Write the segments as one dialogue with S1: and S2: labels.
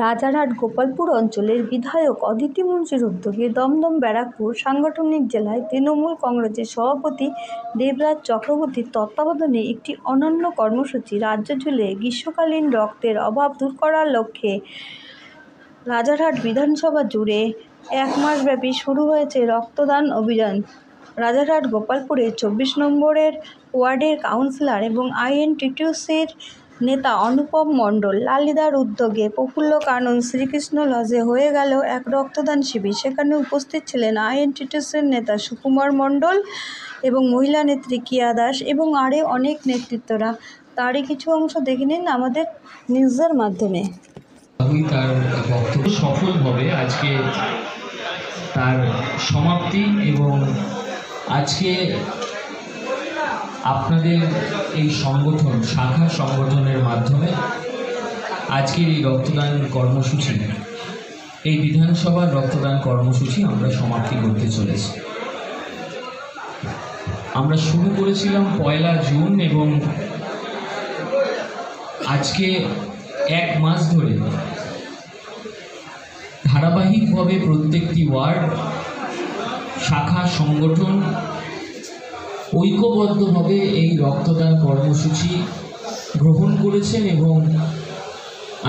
S1: রাজারহাট গোপালপুর অঞ্চলের বিধায়ক অদিতি মুন্সির উদ্যোগে দমদম ব্যারাকপুর সাংগঠনিক জেলায় তৃণমূল কংগ্রেসের সভাপতি দেবরাজ চক্রবর্তীর তত্ত্বাবধানে একটি অনন্য কর্মসূচি রাজ্য জুড়ে গ্রীষ্মকালীন রক্তের অভাব দূর করার লক্ষ্যে রাজারহাট বিধানসভা জুড়ে 1 মাসব্যাপী শুরু হয়েছে রক্তদান অভিযান। রাজারহাট গোপালপুরের 24 নম্বরের ওয়ার্ডের কাউন্সিলর এবং আইএনটিটিউসির নেতা অনুপম মণ্ডল লালিদার উদ্যোগে প্রফুল্ল কানন শ্রীকৃষ্ণ লজে হয়ে গেল এক রক্তদান শিবির। সেখানে উপস্থিত ছিলেন আইএনটিটিউসির নেতা সুকুমার মণ্ডল এবং মহিলা নেত্রী কিয়া দাস এবং আরও অনেক নেতৃত্বরা। তারই কিছু অংশ দেখে নিন আমাদের নিউজের মাধ্যমে।
S2: তার বক্তব্য সফলভাবে আজকে তার সমাপ্তি এবং আজকে আপনাদের এই সংগঠন শাখা সংগঠনের মাধ্যমে আজকের এই রক্তদান কর্মসূচি, এই বিধানসভার রক্তদান কর্মসূচি আমরা সমাপ্তি করতে চলেছি। আমরা শুরু করেছিলাম 1 জুন এবং আজকে 1 মাস ধরে ধারাবাহিকভাবে প্রত্যেকটি ওয়ার্ড শাখা সংগঠন ঐক্যবদ্ধভাবে এই রক্তদান কর্মসূচি গ্রহণ করেছেন এবং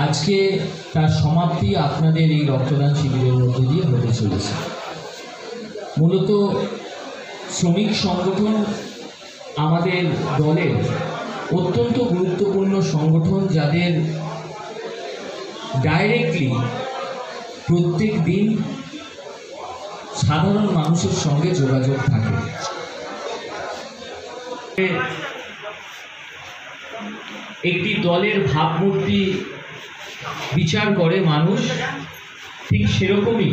S2: আজকে তার সমাপ্তি আপনাদের এই রক্তদান শিবিরের মধ্যে দিয়ে হতে চলেছে। মূলত শ্রমিক সংগঠন আমাদের দলের অত্যন্ত গুরুত্বপূর্ণ সংগঠন, যাদের ডাইরেক্টলি প্রত্যেক দিন সাধারণ মানুষের সঙ্গে যোগাযোগ থাকে। একটি দলের ভাবমূর্তি বিচার করে মানুষ, ঠিক সেরকমই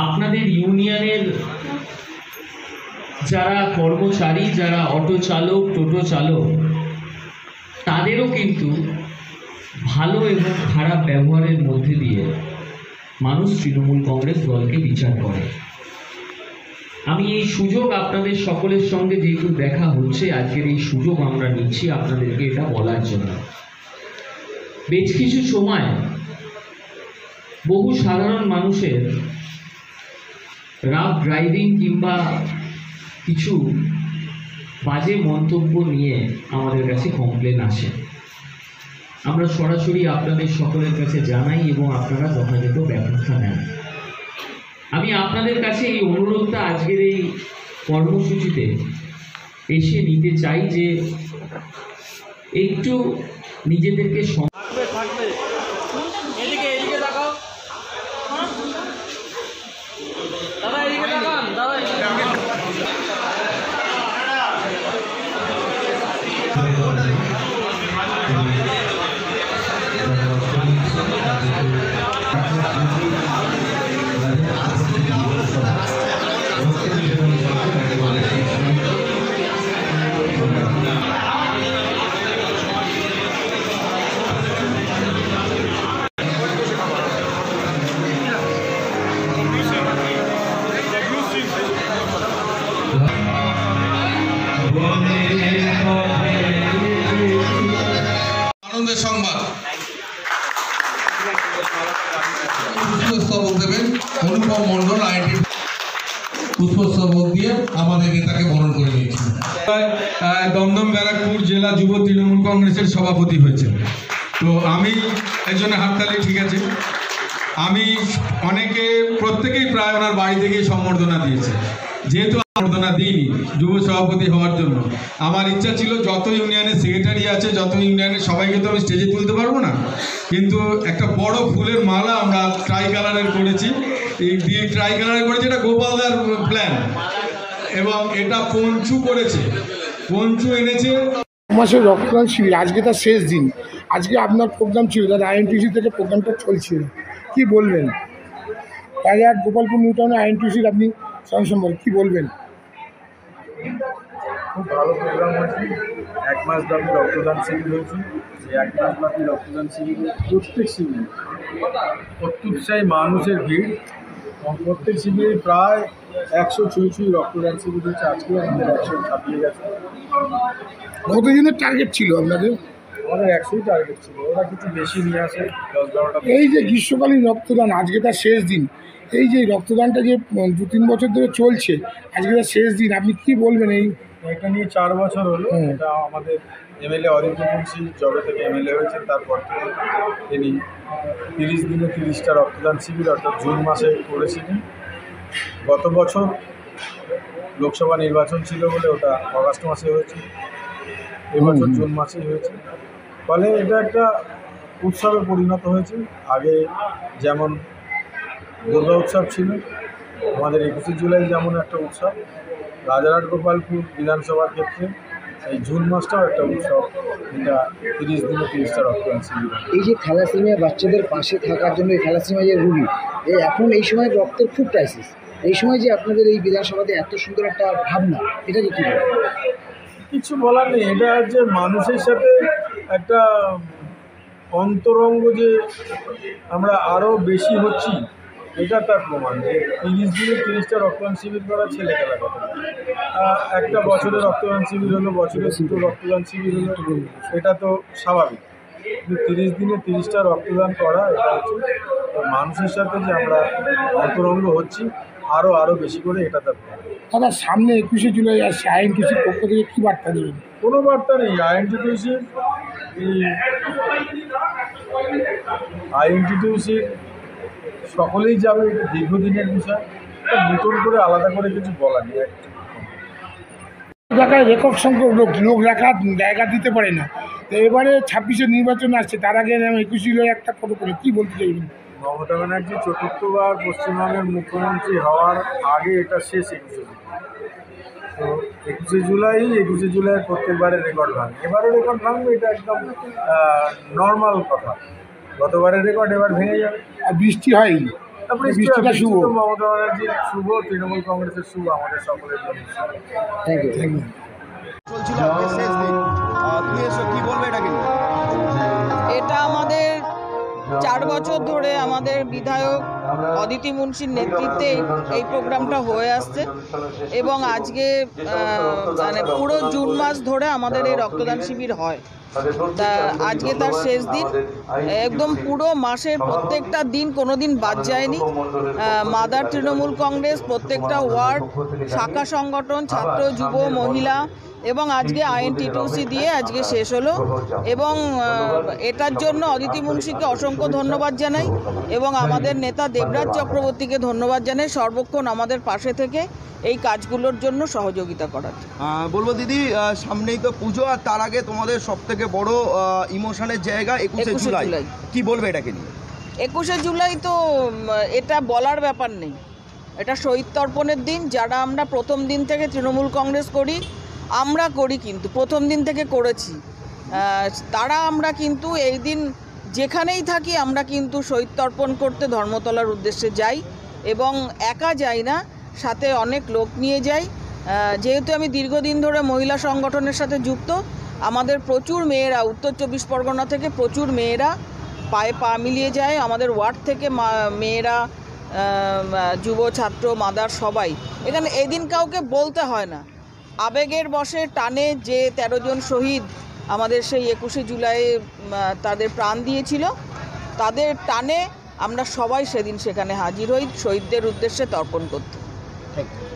S2: আপনাদের ইউনিয়নের যারা কর্মচারী, যারা অটো চালক, টোটো চালক, তাদেরও কিন্তু ভালো এবং খারাপ ব্যবহারের মধ্যে দিয়ে মানুষ তৃণমূল কংগ্রেস দলকে বিচার করে। আমি এই সুযোগ আপনাদের সকলের সঙ্গে যেহেতু দেখা হচ্ছে, আজকের এই সুযোগ আমরা নিচ্ছি আপনাদেরকে এটা বলার জন্য। বেশ কিছু সময় বহু সাধারণ মানুষের রাফ ড্রাইভিং কিংবা কিছু বাজে মন্তব্য নিয়ে আমাদের কাছে কমপ্লেন আসে। আমরা সরাসরি আপনাদের সকলের কাছে জানাই এবং আপনারা যথাযথ ব্যবস্থা নেন। আমি আপনাদের কাছে এই অনুরোধটা আজকের এই কর্মসূচিতে এসে নিতে চাই যে একটু নিজেদেরকে
S3: আনন্দের সংবাদ পুষ্পস্তবক দেবেন অনুপম মণ্ডল আইটি পুষ্পস্তবক দিয়ে আমাদের নেতাকে বরণ করে নিয়েছে।
S4: দমদম ব্যারাকপুর জেলা যুব তৃণমূল কংগ্রেসের সভাপতি হয়েছে। তো আমি এর জন্য হাততালি, ঠিক আছে। আমি প্রত্যেকেই প্রায় ওনার বাড়ি থেকে সম্বর্ধনা দিয়েছে। যেহেতু সম্বর্ধনা দিইনি যুব সভাপতি হওয়ার জন্য, আমার ইচ্ছা ছিল যত ইউনিয়নের সেক্রেটারি আছে, যত ইউনিয়নের সবাইকে তো আমি স্টেজে তুলতে পারবো না, কিন্তু একটা বড় ফুলের মালা আমরা ট্রাই কালারের করেছি। এই ট্রাই কালারের করেছি, এটা গোপালদার প্ল্যান, এবং এটা পঞ্চু করেছে, পঞ্চু এনেছে।
S5: মাসের রক্তদান শিবির আজকে তার শেষ দিন। আজকে আপনার প্রোগ্রাম ছিল, তার আইএনটিসি থেকে প্রোগ্রামটা চলছিল, কি বলবেন? রাজারহাট গোপালপুর নিউ টাউনে আইএনটিসির আপনি সম্পর্কে কী বলবেন?
S6: খুব ভালো প্রোগ্রাম হয়েছে। 1 মাস ব্যাপী রক্তদান শিবির হয়েছে। সেই 1 মাস ব্যাপী রক্তদান শিবিরে প্রত্যেক শিবিরে অত্যুৎসাহী মানুষের ভিড়। প্রত্যেক শিবিরে প্রায় 100 ছুঁই রক্তদান শিবির হয়েছে। আজকে আমাদের 100 ছাপিয়ে গেছে।
S5: কতদিনের টার্গেট ছিল আপনাদের?
S6: আমাদের 100ই টার্গেট ছিল, ওরা কিছু বেশি নিয়ে আসে 10-12টা।
S5: এই যে গ্রীষ্মকালীন রক্তদান, আজকে তার শেষ দিন, এই যে রক্তদানটা যে 2-3 বছর ধরে চলছে, আজকে তার শেষ দিন, আপনি কি বলবেন? এই
S6: এটা নিয়ে 4 বছর হলো। এটা আমাদের এমএলএ অদিত্য মুন্সি যবে থেকে এমএলএ হয়েছেন তারপর থেকে তিনি 30 দিনে 30টা রক্তদান শিবির অর্থাৎ জুন মাসে করেছিলেন। গত বছর লোকসভা নির্বাচন ছিল বলে ওটা অগাস্ট মাসে হয়েছে, এবছর জুন মাসেই হয়েছে। ফলে এটা একটা উৎসবে পরিণত হয়েছে। আগে যেমন দুর্গা উৎসব ছিল, আমাদের 21শে জুলাই যেমন একটা উৎসব, রাজারহাট গোপালপুর বিধানসভার ক্ষেত্রে এই জুন মাসটাও একটা উৎসব, এটা 30 দিনে 30টা রক্তদান শিবির।
S7: এই যে থ্যালাসেমিয়া বাচ্চাদের পাশে থাকার জন্য, এই থ্যালাসেমিয়া যে রুগী, এখন এই সময় রক্তের খুব ক্রাইসিস, এই সময় যে আপনাদের এই বিধানসভাতে এত সুন্দর একটা ভাবনা, এটাকে কী বলবেন?
S6: কিছু বলার নেই, এটা যে মানুষের সাথে একটা অন্তরঙ্গ যে আমরা আরও বেশি হচ্ছি, এটা তার প্রমাণ যে 30 দিনে 30টা রক্তদান শিবির করা ছেলে খেলা কথা। একটা বছরে রক্তদান শিবির হলো, বছরে 2টো রক্তদান শিবির হলো, এটা তো স্বাভাবিক। কিন্তু 30 দিনে 30টা রক্তদান করা, এটা হচ্ছে মানুষের সাথে যে আমরা অন্তরঙ্গ হচ্ছি আরও বেশি করে, এটা তার প্রমাণ।
S5: দাদা, সামনে 21শে জুলাই আসছে, আইএনটিসির পক্ষ থেকে কী বার্তা দেবেন?
S6: কোনো বার্তা নেই। আইএনটিটিউসির সকলেই যাবে, এটা দীর্ঘদিনের বিষয়, এটা নতুন করে আলাদা করে কিছু বলা নেই।
S5: এলাকায় রেকর্ড সংখ্যক লোক রাখার জায়গা দিতে পারে না, তো এবারে 26শে নির্বাচন আসছে, তার আগে 21শে জুলাই একটা ফটো করে কী বলতে চাইবেন?
S6: মমতা ব্যানার্জি চতুর্থবার পশ্চিমবঙ্গের মুখ্যমন্ত্রী হওয়ার আগে এটা শেষ 21শে জুলাই। তো 21শে জুলাইয়ের প্রত্যেকবারের রেকর্ড ভাঙে, এবারও রেকর্ড ভাঙবে, এটা একদম নর্মাল কথা। গতবারের রেকর্ড এবার ভেঙে যাবে।
S5: আর বৃষ্টি হয়নি, বৃষ্টিটা শুভ।
S6: মমতা ব্যানার্জির শুভ, তৃণমূল কংগ্রেসের শুভ, আমাদের সকলের জন্য শুভ।
S7: Thank you.
S8: চলছিল আজকে শেষ দিন, তুমি এসো কি বলবে এটাকে নিয়ে?
S9: এটা আমাদের 4 বছর ধরে আমাদের বিধায়ক অদিতি মুন্সির নেতৃত্বে এই প্রোগ্রামটা হয়ে আসছে এবং আজকে মানে পুরো জুন মাস ধরে আমাদের এই রক্তদান শিবির হয়। তা আজকে তার শেষ দিন, একদম পুরো মাসের প্রত্যেকটা দিন কোনো দিন বাদ যায়নি। মাদার তৃণমূল কংগ্রেস প্রত্যেকটা ওয়ার্ড, শাখা সংগঠন, ছাত্র, যুব, মহিলা এবং আজকে আইএনটিটিউসি দিয়ে আজকে শেষ হলো। এবং এটার জন্য অদিতি মুন্সিকে অসংখ্য ধন্যবাদ জানাই এবং আমাদের নেতা দেবরাজ চক্রবর্তীকে ধন্যবাদ জানাই সর্বক্ষণ আমাদের পাশে থেকে এই কাজগুলোর জন্য সহযোগিতা করার।
S8: বলবো দিদি, সামনেই তো পুজো, আর তার আগে তোমাদের সব থেকে বড় ইমোশনের জায়গা 21শে জুলাই, কি বলবে এটাকে নিয়ে?
S9: 21শে জুলাই তো এটা বলার ব্যাপার নেই, এটা শহীদ তর্পণের দিন। যারা আমরা প্রথম দিন থেকে তৃণমূল কংগ্রেস করি, আমরা করি কিন্তু প্রথম দিন থেকে করেছি, তারা আমরা কিন্তু এই দিন যেখানেই থাকি আমরা কিন্তু শহীদ তর্পণ করতে ধর্মতলার উদ্দেশ্যে যাই এবং একা যাই না, সাথে অনেক লোক নিয়ে যাই। যেহেতু আমি দীর্ঘদিন ধরে মহিলা সংগঠনের সাথে যুক্ত, আমাদের প্রচুর মেয়েরা, উত্তর 24 পরগনা থেকে প্রচুর মেয়েরা পায়ে পা মিলিয়ে যায়। আমাদের ওয়ার্ড থেকে মেয়েরা, যুব, ছাত্র, মাদার সবাই এখানে। এদিন কাউকে বলতে হয় না, আবেগের বশে টানে যে 13 জন শহীদ আমাদের সেই 21শে জুলাই তাদের প্রাণ দিয়েছিল, তাদের টানে আমরা সবাই সেদিন সেখানে হাজির হই শহীদদের উদ্দেশ্যে তর্পণ করতে।
S8: Thank you.